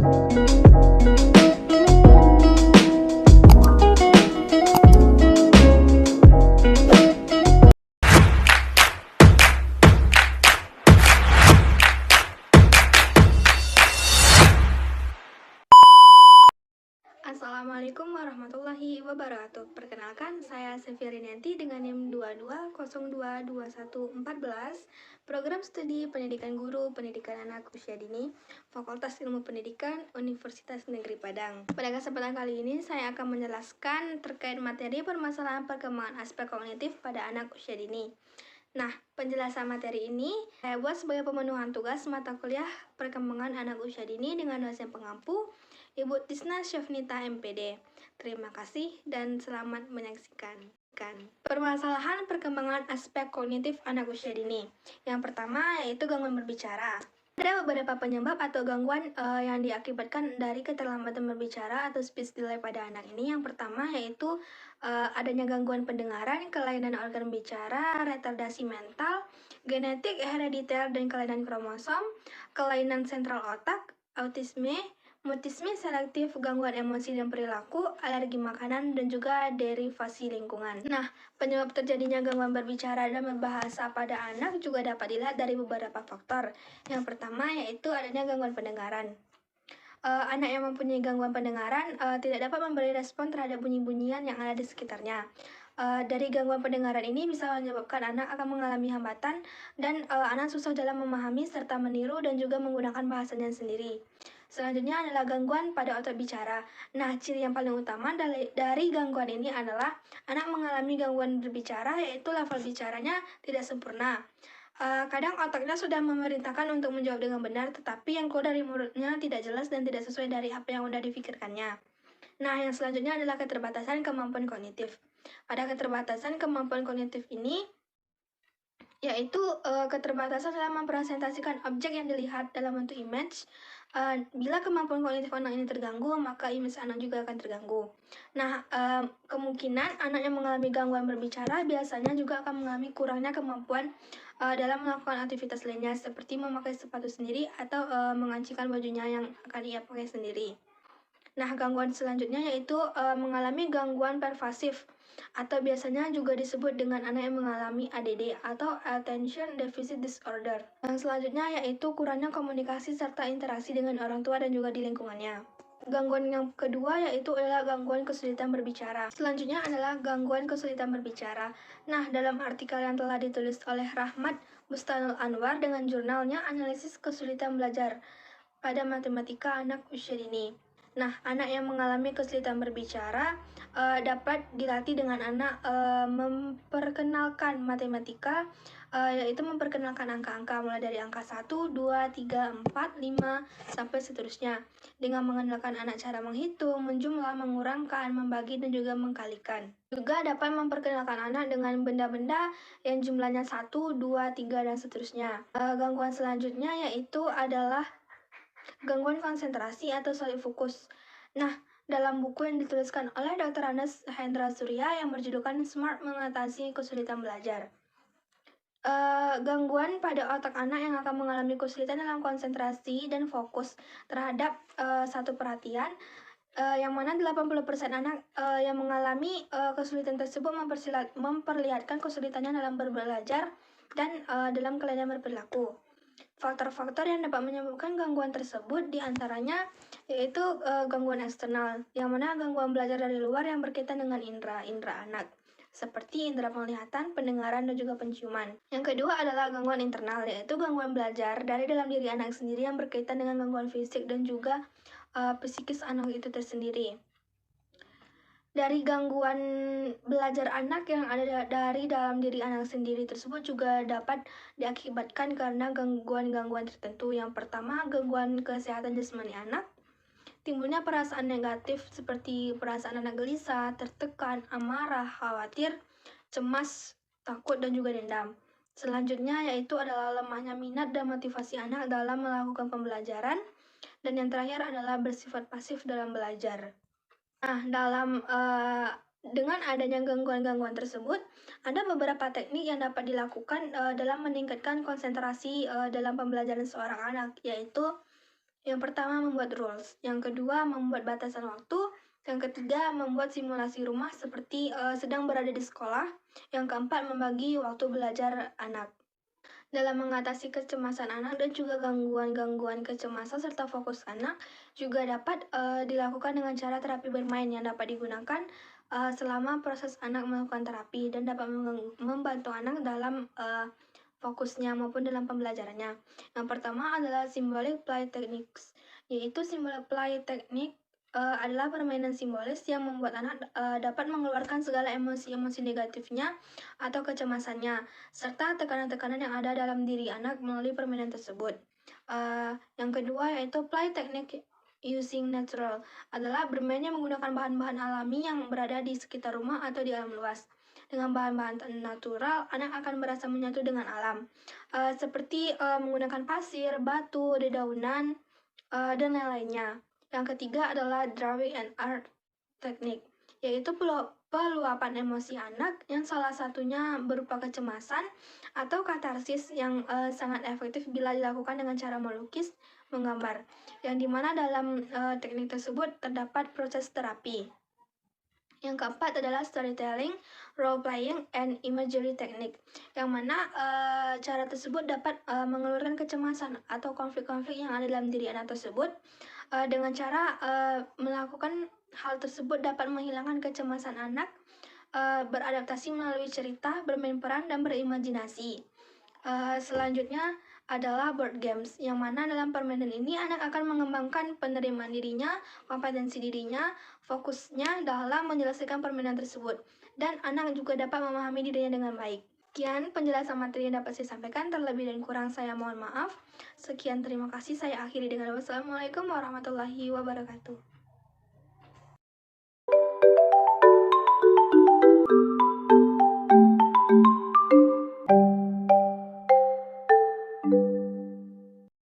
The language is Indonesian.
Assalamualaikum warahmatullahi wabarakatuh. Perkenalkan, saya Severianti dengan NIM 22022114, Program Studi Pendidikan Guru Pendidikan Anak Usia Dini, Fakultas Ilmu Pendidikan, Universitas Negeri Padang. Pada kesempatan kali ini, saya akan menjelaskan terkait materi permasalahan perkembangan aspek kognitif pada anak usia dini. Nah, penjelasan materi ini saya buat sebagai pemenuhan tugas mata kuliah perkembangan anak usia dini dengan dosen pengampu Ibu Tisna Syafnita MPD. Terima kasih dan selamat menyaksikan. Permasalahan perkembangan aspek kognitif anak usia dini. Yang pertama yaitu gangguan berbicara. Ada beberapa penyebab atau gangguan yang diakibatkan dari keterlambatan berbicara atau speech delay pada anak ini. Yang pertama yaitu adanya gangguan pendengaran, kelainan organ bicara, retardasi mental, genetik, herediter, dan kelainan kromosom, kelainan sentral otak, autisme, mutisme selektif, gangguan emosi dan perilaku, alergi makanan, dan juga derivasi lingkungan. Nah, penyebab terjadinya gangguan berbicara dan berbahasa pada anak juga dapat dilihat dari beberapa faktor. Yang pertama yaitu adanya gangguan pendengaran. Anak yang mempunyai gangguan pendengaran tidak dapat memberi respon terhadap bunyi-bunyian yang ada di sekitarnya. Dari gangguan pendengaran ini bisa menyebabkan anak akan mengalami hambatan dan anak susah dalam memahami serta meniru dan juga menggunakan bahasanya sendiri. Selanjutnya adalah gangguan pada otot bicara. Nah, ciri yang paling utama dari gangguan ini adalah anak mengalami gangguan berbicara, yaitu level bicaranya tidak sempurna. Kadang otaknya sudah memerintahkan untuk menjawab dengan benar, tetapi yang keluar dari mulutnya tidak jelas dan tidak sesuai dari apa yang sudah dipikirkannya. Nah, yang selanjutnya adalah keterbatasan kemampuan kognitif. Pada keterbatasan kemampuan kognitif ini, yaitu keterbatasan dalam mempresentasikan objek yang dilihat dalam bentuk image. Bila kemampuan kognitif anak ini terganggu, maka image anak juga akan terganggu. Nah, kemungkinan anak yang mengalami gangguan berbicara biasanya juga akan mengalami kurangnya kemampuan dalam melakukan aktivitas lainnya, seperti memakai sepatu sendiri atau mengancikan bajunya yang akan ia pakai sendiri. Nah, gangguan selanjutnya yaitu mengalami gangguan pervasif, atau biasanya juga disebut dengan anak yang mengalami ADD atau Attention Deficit Disorder. Yang selanjutnya yaitu kurangnya komunikasi serta interaksi dengan orang tua dan juga di lingkungannya. Gangguan yang kedua yaitu adalah gangguan kesulitan berbicara. Selanjutnya adalah gangguan kesulitan berbicara. Nah, dalam artikel yang telah ditulis oleh Rahmat Bustanul Anwar dengan jurnalnya Analisis Kesulitan Belajar pada Matematika Anak Usia Dini. Nah, anak yang mengalami kesulitan berbicara dapat dilatih dengan anak memperkenalkan matematika, yaitu memperkenalkan angka-angka mulai dari angka 1, 2, 3, 4, 5, sampai seterusnya. Dengan mengenalkan anak cara menghitung, menjumlah, mengurangkan, membagi, dan juga mengkalikan. Juga dapat memperkenalkan anak dengan benda-benda yang jumlahnya 1, 2, 3, dan seterusnya. Gangguan selanjutnya yaitu adalah gangguan konsentrasi atau sulit fokus. Nah, dalam buku yang dituliskan oleh Dr. Anas Hendra Surya yang berjudulkan Smart Mengatasi Kesulitan Belajar. Gangguan pada otak anak yang akan mengalami kesulitan dalam konsentrasi dan fokus terhadap satu perhatian, yang mana 80% anak yang mengalami kesulitan tersebut memperlihatkan kesulitannya dalam berbelajar dan dalam kelainan berperilaku. Faktor-faktor yang dapat menyebabkan gangguan tersebut diantaranya yaitu gangguan eksternal, yang mana gangguan belajar dari luar yang berkaitan dengan indera anak, seperti indera penglihatan, pendengaran, dan juga penciuman. Yang kedua adalah gangguan internal, yaitu gangguan belajar dari dalam diri anak sendiri yang berkaitan dengan gangguan fisik dan juga psikis anak itu tersendiri. Dari gangguan belajar anak yang ada dari dalam diri anak sendiri tersebut juga dapat diakibatkan karena gangguan-gangguan tertentu. Yang pertama, gangguan kesehatan jasmani anak. Timbulnya perasaan negatif seperti perasaan anak gelisah, tertekan, amarah, khawatir, cemas, takut, dan juga dendam. Selanjutnya yaitu adalah lemahnya minat dan motivasi anak dalam melakukan pembelajaran. Dan yang terakhir adalah bersifat pasif dalam belajar. Nah, dengan adanya gangguan-gangguan tersebut, ada beberapa teknik yang dapat dilakukan dalam meningkatkan konsentrasi dalam pembelajaran seorang anak, yaitu Yang pertama, membuat rules. Yang kedua, membuat batasan waktu. Yang ketiga, membuat simulasi rumah seperti sedang berada di sekolah. Yang keempat, membagi waktu belajar anak. Dalam mengatasi kecemasan anak dan juga gangguan-gangguan kecemasan serta fokus anak juga dapat dilakukan dengan cara terapi bermain yang dapat digunakan selama proses anak melakukan terapi dan dapat membantu anak dalam fokusnya maupun dalam pembelajarannya. Yang pertama adalah symbolic play techniques, yaitu symbolic play technique adalah permainan simbolis yang membuat anak dapat mengeluarkan segala emosi-emosi negatifnya atau kecemasannya, serta tekanan-tekanan yang ada dalam diri anak melalui permainan tersebut. Yang kedua yaitu play technique using natural, adalah bermainnya menggunakan bahan-bahan alami yang berada di sekitar rumah atau di alam luas. Dengan bahan-bahan natural, anak akan merasa menyatu dengan alam, seperti menggunakan pasir, batu, dedaunan, dan lain-lainnya. Yang ketiga adalah drawing and art technique, yaitu peluapan emosi anak yang salah satunya berupa kecemasan atau katarsis yang sangat efektif bila dilakukan dengan cara melukis, menggambar, yang dimana dalam teknik tersebut terdapat proses terapi. Yang keempat adalah storytelling, role playing, and imagery technique, yang mana cara tersebut dapat mengeluarkan kecemasan atau konflik-konflik yang ada dalam diri anak tersebut dengan cara melakukan hal tersebut dapat menghilangkan kecemasan anak, beradaptasi melalui cerita, bermain peran, dan berimajinasi. Selanjutnya adalah board games, yang mana dalam permainan ini anak akan mengembangkan penerimaan dirinya, kompetensi dirinya, fokusnya dalam menyelesaikan permainan tersebut, dan anak juga dapat memahami dirinya dengan baik. Sekian penjelasan materi yang dapat saya sampaikan, terlebih dan kurang saya mohon maaf. Sekian, terima kasih, saya akhiri dengan wassalamualaikum warahmatullahi wabarakatuh.